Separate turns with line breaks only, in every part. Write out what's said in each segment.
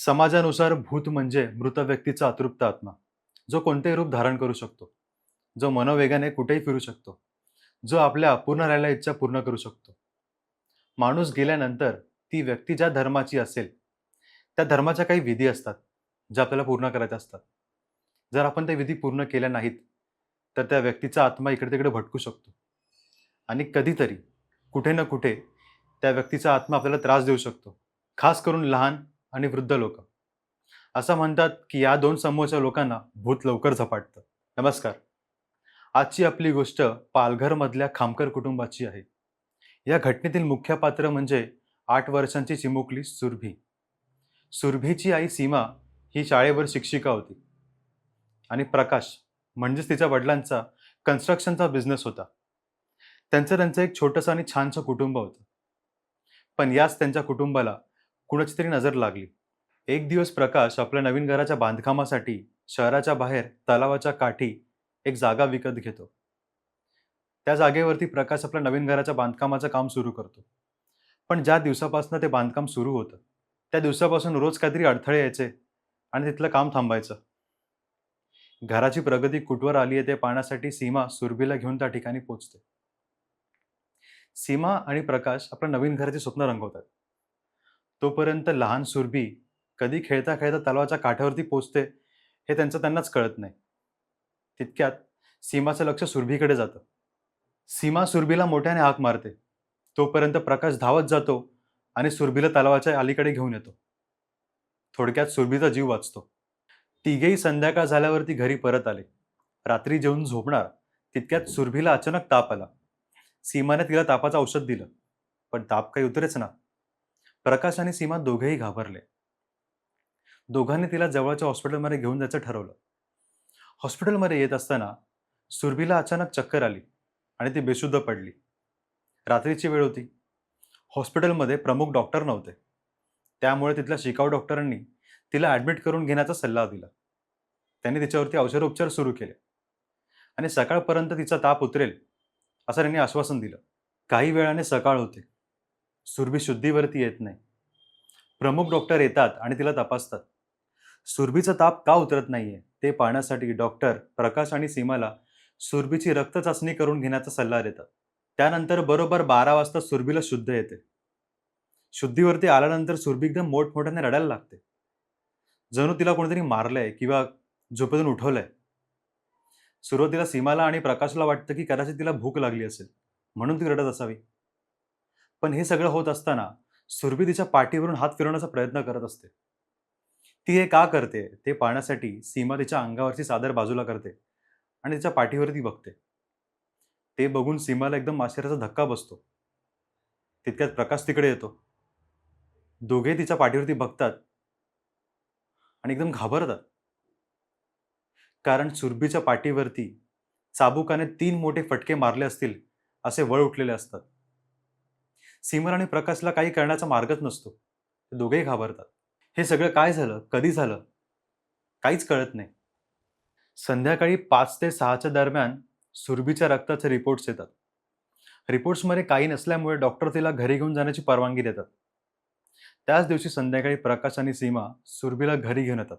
समाजानुसार भूत म्हणजे मृत व्यक्तीचा अतृप्त आत्मा, जो कोणतेही रूप धारण करू शकतो, जो मनोवेगाने कुठेही फिरू शकतो, जो आपल्या अपूर्ण राहिलेल्या इच्छा पूर्ण करू शकतो. माणूस गेल्यानंतर ती व्यक्ती ज्या धर्माची असेल, त्या धर्माच्या काही विधी असतात, ज्या आपल्याला पूर्ण करायच्या असतात. जर आपण त्या विधी पूर्ण केल्या नाहीत, तर त्या व्यक्तीचा आत्मा इकडे-तिकडे भटकू शकतो आणि कधीतरी, कुठे ना कुठे त्या व्यक्तीचा आत्मा आपल्याला त्रास देऊ शकतो. खास करून लहान आणि वृद्ध लोकं. असं म्हणतात, की या 2 समूहाच्या लोकांना भूत लवकर झपाटतं. नमस्कार. आजची आपली गोष्ट पालघरमधल्या खामकर कुटुंबाची आहे. या घटनेतील मुख्य पात्र म्हणजे 8 वर्षांची चिमुकली सुरभी. सुरभीची आई सीमा ही शाळेवर शिक्षिका होती आणि प्रकाश म्हणजेच तिच्या वडिलांचा कन्स्ट्रक्शनचा बिझनेस होता. त्यांचं एक छोटंसं आणि छानसं कुटुंब होतं. पण याच त्यांच्या कुटुंबाला कुणाची तरी नजर लागली. एक दिवस प्रकाश आपल्या नवीन घराच्या बांधकामासाठी शहराच्या बाहेर तलावाच्या काठी एक जागा विकत घेतो. त्या जागेवरती प्रकाश आपल्या नवीन घराच्या बांधकामाचं काम सुरू करतो. पण ज्या दिवसापासून ते बांधकाम सुरू होतं, त्या दिवसापासून रोज काहीतरी अडथळे यायचे आणि तिथलं काम थांबायचं. घराची प्रगती कुठवर आली आहे ते पाहण्यासाठी सीमा सुरभीला घेऊन त्या ठिकाणी पोहोचते. सीमा आणि प्रकाश आपल्या नवीन घराची स्वप्न रंगवतात. तोपर्यंत लहान सुरभी कधी खेळता-खेळता तलावाच्या काठावरती पोहोचते, हे त्यांनाच कळत नाही. तितक्यात सीमाचं लक्ष सुरभीकडे जातं. सीमा सुरभीला मोठ्याने हाक मारते. तोपर्यंत प्रकाश धावत जातो आणि सुरभीला तलावाच्या अलीकडे घेऊन येतो. थोडक्यात सुरभीचा जीव वाचतो. तिघेही संध्याकाळ झाल्यावरती घरी परत आले. रात्री जेवून झोपणार तितक्यात सुरभीला अचानक ताप आला. सीमाने तिला तापाचं औषध दिलं, पण ताप काही उतरेच ना. प्रकाश आणि सीमा दोघेही घाबरले. दोघांनी तिला जवळच्या हॉस्पिटलमध्ये घेऊन जायचं ठरवलं. हॉस्पिटलमध्ये येत असताना सुरभीला अचानक चक्कर आली आणि ती बेशुद्ध पडली. रात्रीची वेळ होती. हॉस्पिटलमध्ये प्रमुख डॉक्टर नव्हते. त्यामुळे तिथल्या शिकाऊ डॉक्टरांनी तिला ॲडमिट करून घेण्याचा सल्ला दिला. त्यांनी तिच्यावरती औषधोपचार सुरू केले आणि सकाळपर्यंत तिचा ताप उतरेल, असं त्यांनी आश्वासन दिलं. काही वेळाने सकाळ होते. सुरभी शुद्धीवरती येत नाही. प्रमुख डॉक्टर येतात आणि तिला तपासतात. सुरभीचा ताप का उतरत नाहीये ते पाहण्यासाठी डॉक्टर प्रकाश आणि सीमाला सुरभीची रक्त चाचणी करून घेण्याचा सल्ला देतात. त्यानंतर बरोबर 12 वाजता सुरभीला शुद्ध येते. शुद्धीवरती आल्यानंतर सुरभी एकदम मोठमोठ्याने रडायला लागते. जणू तिला कोणीतरी मारलंय किंवा झोपेतून उठवलंय. सुरुवातीला सीमाला आणि प्रकाशला वाटतं की कदाचित तिला भूक लागली असेल, म्हणून ती रडत असावी. पण हे सगळं होत असताना सुरभी तिच्या पाठीवरून हात फिरवण्याचा प्रयत्न करत असते. ती हे का करते ते पाहण्यासाठी सीमा तिच्या अंगावरची चादर बाजूला करते आणि तिच्या पाठीवरती बघते. ते बघून सीमाला एकदम आश्चर्याचा धक्का बसतो. तितक्यात प्रकाश तिकडे येतो. दोघे तिच्या पाठीवरती बघतात आणि एकदम घाबरतात. कारण सुरभीच्या पाठीवरती चाबुकाने 3 मोठे फटके मारले असतील असे वळ उठलेले असतात. सीमा आणि प्रकाशला काही करण्याचा मार्गच नसतो. ते दोघेही घाबरतात. हे सगळं काय झालं? कधी झालं? काहीच कळत नाही. संध्याकाळी 5 ते 6च्या दरम्यान सुरभीच्या रक्ताचे रिपोर्ट्स येतात. रिपोर्ट्समध्ये काही नसल्यामुळे डॉक्टर तिला घरी घेऊन जाण्याची परवानगी देतात. त्याच दिवशी संध्याकाळी प्रकाश आणि सीमा सुरभीला घरी घेऊन येतात.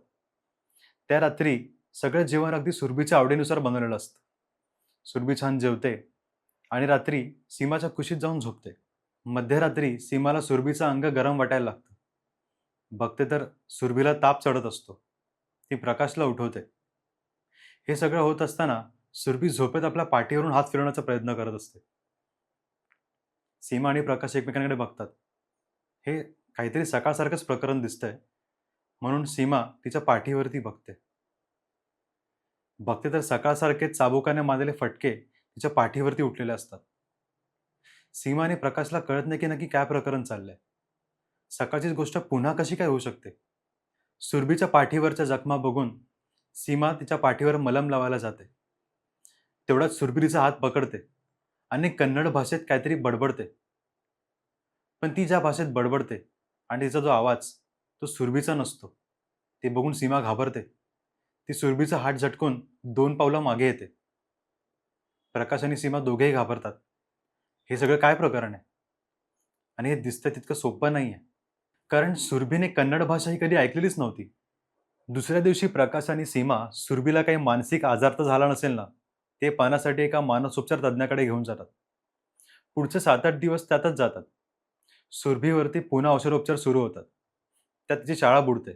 त्या रात्री सगळं जेवण अगदी सुरभीच्या आवडीनुसार बनवलेलं असतं. सुरभी छान जेवते आणि रात्री सीमाच्या कुशीत जाऊन झोपते. मध्यरात्री सीमाला सुरभीचं अंग गरम वाटायला लागतं. बघते तर सुरभीला ताप चढत असतो. ती प्रकाशला उठवते. हे सगळं होत असताना सुरभी झोपेत आपल्या पाठीवरून हात फिरवण्याचा प्रयत्न करत असते. सीमा आणि प्रकाश एकमेकांकडे बघतात. हे काहीतरी सकाळसारखंच प्रकरण दिसतंय, म्हणून सीमा तिच्या पाठीवरती बघते. बघते तर सकाळसारखेच चाबुकाने मारलेले फटके तिच्या पाठीवरती उठलेले असतात. सीमा आणि प्रकाशला कळत नाही की नक्की काय प्रकरण चाललंय. सकाळचीच गोष्ट पुन्हा कशी काय होऊ शकते? सुरभीच्या पाठीवरच्या जखमा बघून सीमा तिच्या पाठीवर मलम लावायला जाते. तेवढ्यात सुरभी तिचा हात पकडते आणि कन्नड भाषेत काहीतरी बडबडते. पण ती ज्या भाषेत बडबडते आणि तिचा जो आवाज तो सुरभीचा नसतो. ते बघून सीमा घाबरते. ती सुरभीचा हात झटकून 2 पावलं मागे येते. प्रकाश आणि सीमा दोघेही घाबरतात. हे सगळं काय प्रकरण आहे? आणि हे दिसतंय तितकं सोपं नाहीये. कारण सुरभीने कन्नड भाषा ही कधी ऐकलेलीच नव्हती. दुसऱ्या दिवशी प्रकाश आणि सीमा सुरभीला काही मानसिक आजार तर झाला नसेल ना, ते पाहण्यासाठी एका मानसोपचार तज्ञाकडे घेऊन जातात. पुढचे 7-8 दिवस त्यातच जातात. सुरभीवरती पुन्हा औषधोपचार सुरू होतात. त्यात तिची शाळा बुडते.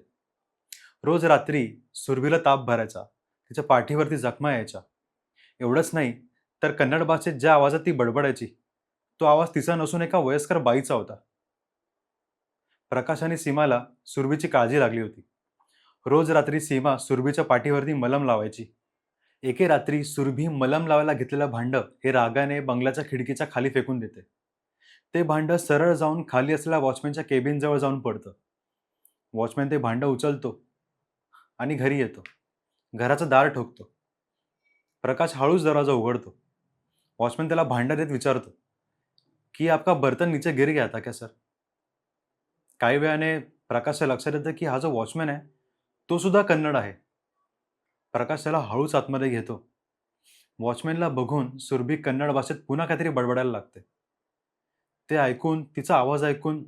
रोज रात्री सुरभीला ताप भरायचा. तिच्या पाठीवरती जखमा यायच्या. एवढंच नाही, तर कन्नड भाषेत ज्या आवाजात ती बडबडायची, तो आवाज तिचा नसून एका वयस्कर बाईचा होता. प्रकाश आणि सीमाला सुरभीची काळजी लागली होती. रोज रात्री सीमा सुरभीच्या पाठीवरती मलम लावायची. एके रात्री सुरभी मलम लावायला घेतलेलं भांडं हे रागाने बंगल्याच्या खिडकीच्या खाली फेकून देते. ते भांडं सरळ जाऊन खाली असलेल्या वॉचमॅनच्या केबिनजवळ जाऊन पडतं. वॉचमॅन ते भांडं उचलतो आणि घरी येतो. घराचं दार ठोकतो. प्रकाश हळूच दरवाजा उघडतो. वॉचमॅन त्याला भांडं देत विचारतो, की "आपका बर्तन नीचे गिर गया था क्या सर?" काही वेळाने प्रकाशच्या लक्षात येतं, की हा जो वॉचमॅन आहे, तो सुद्धा कन्नड आहे. प्रकाश त्याला हळूच आतमध्ये घेतो. वॉचमॅनला बघून सुरभी कन्नड भाषेत पुन्हा काहीतरी बडबडायला लागते. ते ऐकून, तिचा आवाज ऐकून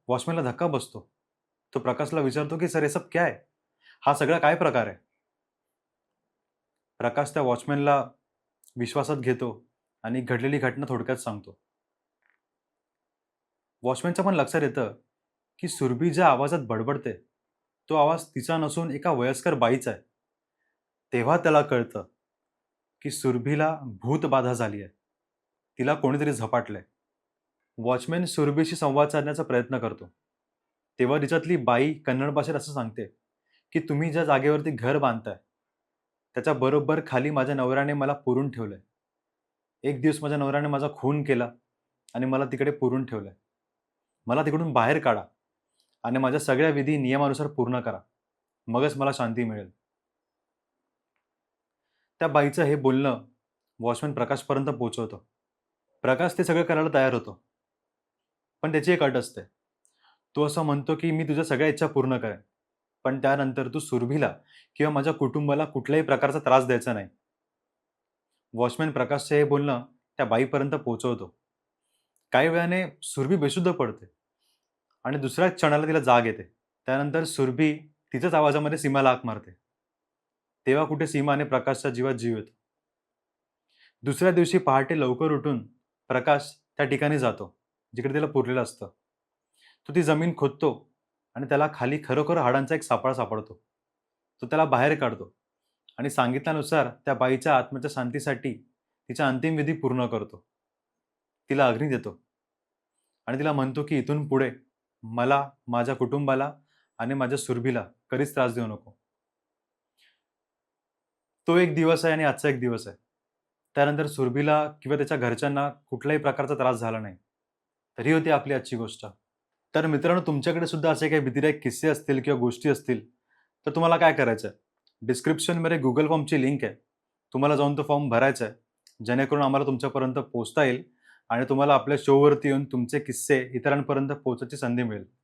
वॉचमॅनला धक्का बसतो. तो प्रकाशला विचारतो, की "सर ये सब क्या है? हा सगळा काय प्रकार आहे?" प्रकाश त्या वॉचमॅनला विश्वासात घेतो आणि घडलेली घटना थोडक्यात सांगतो. वॉचमॅनच्या पण लक्षात येतं, की सुरभी ज्या आवाजात बडबडते, तो आवाज तिचा नसून एका वयस्कर बाईचा आहे. तेव्हा त्याला कळतं, की सुरभीला भूतबाधा झाली आहे. तिला कोणीतरी झपाटलंय. वॉचमॅन सुरभीशी संवाद साधण्याचा प्रयत्न करतो. तेव्हा तिच्यातली बाई कन्नड भाषेत असं सांगते, की "तुम्ही ज्या जागेवरती घर बांधताय, त्याच्या बरोबर खाली माझ्या नवऱ्याने मला पुरून ठेवलंय. एक दिवस माझ्या नवऱ्याने माझा खून केला आणि मला तिकडे पुरून ठेवलंय. मला तिकडून बाहेर काढा आणि माझ्या सगळ्या विधी नियमानुसार पूर्ण करा. मगच मला शांती मिळेल." त्या बाईचं हे बोलणं वॉचमन प्रकाशपर्यंत पोहोचवतो. प्रकाश ते सगळं करायला तयार होतो. पण त्याची एक अट असते. तो असं म्हणतो, की "मी तुझ्या सगळ्या इच्छा पूर्ण करेन. पण त्यानंतर तू सुरभीला किंवा माझ्या कुटुंबाला कुठल्याही प्रकारचा त्रास द्यायचा नाही." वॉचमन प्रकाशचं हे बोलणं त्या बाईपर्यंत पोहोचवतो. काही वेळाने सुरभी बेशुद्ध पडते आणि दुसऱ्याच क्षणाला तिला जाग येते. त्यानंतर सुरभी तिच्याच आवाजामध्ये सीमाला हाक मारते. तेव्हा कुठे सीमा आणि प्रकाशच्या जीवात जीव येतो. दुसऱ्या दिवशी पहाटे लवकर उठून प्रकाश त्या ठिकाणी जातो, जिकडे त्याला पुरलेलं असतं. तो ती जमीन खोदतो आणि त्याला खाली खरोखर हाडांचा एक सापळा सापडतो. तो त्याला बाहेर काढतो आणि सांगितल्यानुसार त्या बाईच्या आत्म्याच्या शांतीसाठी तिचा अंतिम विधी पूर्ण करतो. तिला अग्नी देतो आणि तिला म्हणतो, की इथून पुढे मला, माझ्या कुटुंबाला आणि माझ्या सुरभीला कधीच त्रास देऊ नको. तो एक दिवस आहे आणि आजचा एक दिवस आहे. त्यानंतर सुरभीला किंवा त्याच्या घरच्यांना कुठल्याही प्रकारचा त्रास झाला नाही. तर ही होती आपली आजची गोष्ट. तर मित्रांनो, तुमच्याकडे सुद्धा असे काही भीतीदायक किस्से असतील किंवा गोष्टी असतील, तर तुम्हाला काय करायचं आहे? डिस्क्रिप्शनमध्ये Google फॉर्मची लिंक आहे. तुम्हाला जाऊन तो फॉर्म भरायचा आहे. जेणेकरून आम्हाला तुमच्यापर्यंत पोहोचता येईल आणि तुम्हाला आपल्या शोवरती येऊन तुमचे किस्से इतरांपर्यंत पोहोचायची संधी मिळेल.